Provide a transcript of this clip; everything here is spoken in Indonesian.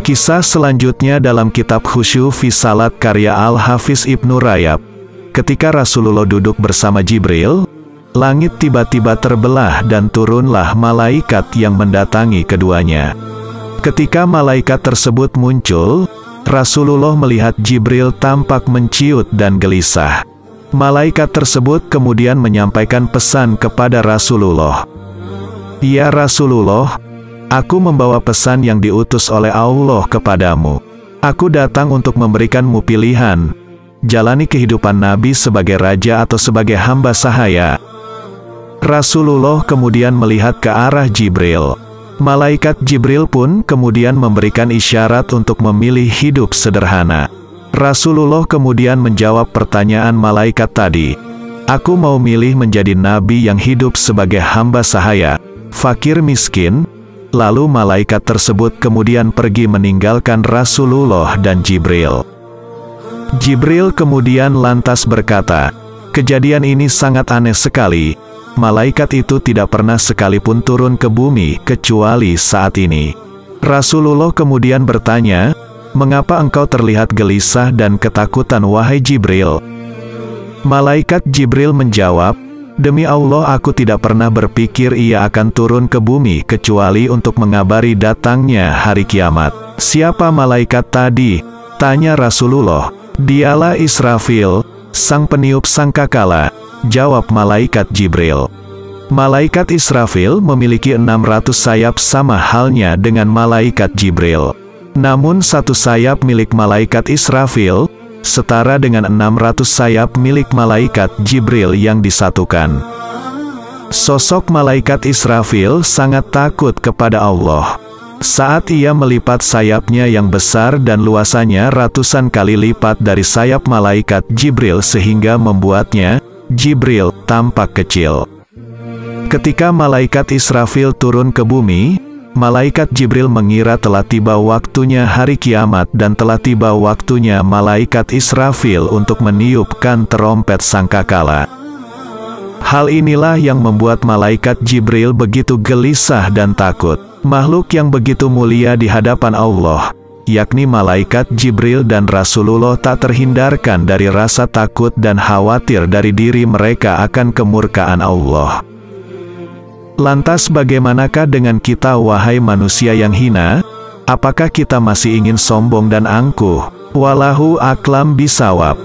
Kisah selanjutnya dalam kitab Khusyu fi Salat karya Al-Hafiz Ibnu Rajab. Ketika Rasulullah duduk bersama Jibril, langit tiba-tiba terbelah dan turunlah malaikat yang mendatangi keduanya. Ketika malaikat tersebut muncul, Rasulullah melihat Jibril tampak menciut dan gelisah. Malaikat tersebut kemudian menyampaikan pesan kepada Rasulullah. "Ya Rasulullah, aku membawa pesan yang diutus oleh Allah kepadamu. Aku datang untuk memberikanmu pilihan. Jalani kehidupan Nabi sebagai raja atau sebagai hamba sahaya." Rasulullah kemudian melihat ke arah Jibril. Malaikat Jibril pun kemudian memberikan isyarat untuk memilih hidup sederhana. Rasulullah kemudian menjawab pertanyaan malaikat tadi. "Aku mau milih menjadi nabi yang hidup sebagai hamba sahaya, fakir miskin." Lalu malaikat tersebut kemudian pergi meninggalkan Rasulullah dan Jibril. Jibril kemudian lantas berkata, "Kejadian ini sangat aneh sekali. Malaikat itu tidak pernah sekalipun turun ke bumi kecuali saat ini." Rasulullah kemudian bertanya, "Mengapa engkau terlihat gelisah dan ketakutan wahai Jibril?" Malaikat Jibril menjawab, "Demi Allah aku tidak pernah berpikir ia akan turun ke bumi kecuali untuk mengabari datangnya hari kiamat." "Siapa malaikat tadi?" tanya Rasulullah. "Dialah Israfil, sang peniup sangkakala," jawab malaikat Jibril. Malaikat Israfil memiliki 600 sayap sama halnya dengan malaikat Jibril. Namun satu sayap milik malaikat Israfil setara dengan 600 sayap milik malaikat Jibril yang disatukan. Sosok malaikat Israfil sangat takut kepada Allah. Saat ia melipat sayapnya yang besar dan luasannya ratusan kali lipat dari sayap malaikat Jibril sehingga membuatnya, Jibril, tampak kecil. Ketika malaikat Israfil turun ke bumi, malaikat Jibril mengira telah tiba waktunya hari kiamat dan telah tiba waktunya malaikat Israfil untuk meniupkan terompet sangkakala. Hal inilah yang membuat malaikat Jibril begitu gelisah dan takut. Makhluk yang begitu mulia di hadapan Allah, yakni malaikat Jibril dan Rasulullah, tak terhindarkan dari rasa takut dan khawatir dari diri mereka akan kemurkaan Allah. Lantas bagaimanakah dengan kita wahai manusia yang hina? Apakah kita masih ingin sombong dan angkuh? Wallahu a'lam bishawab.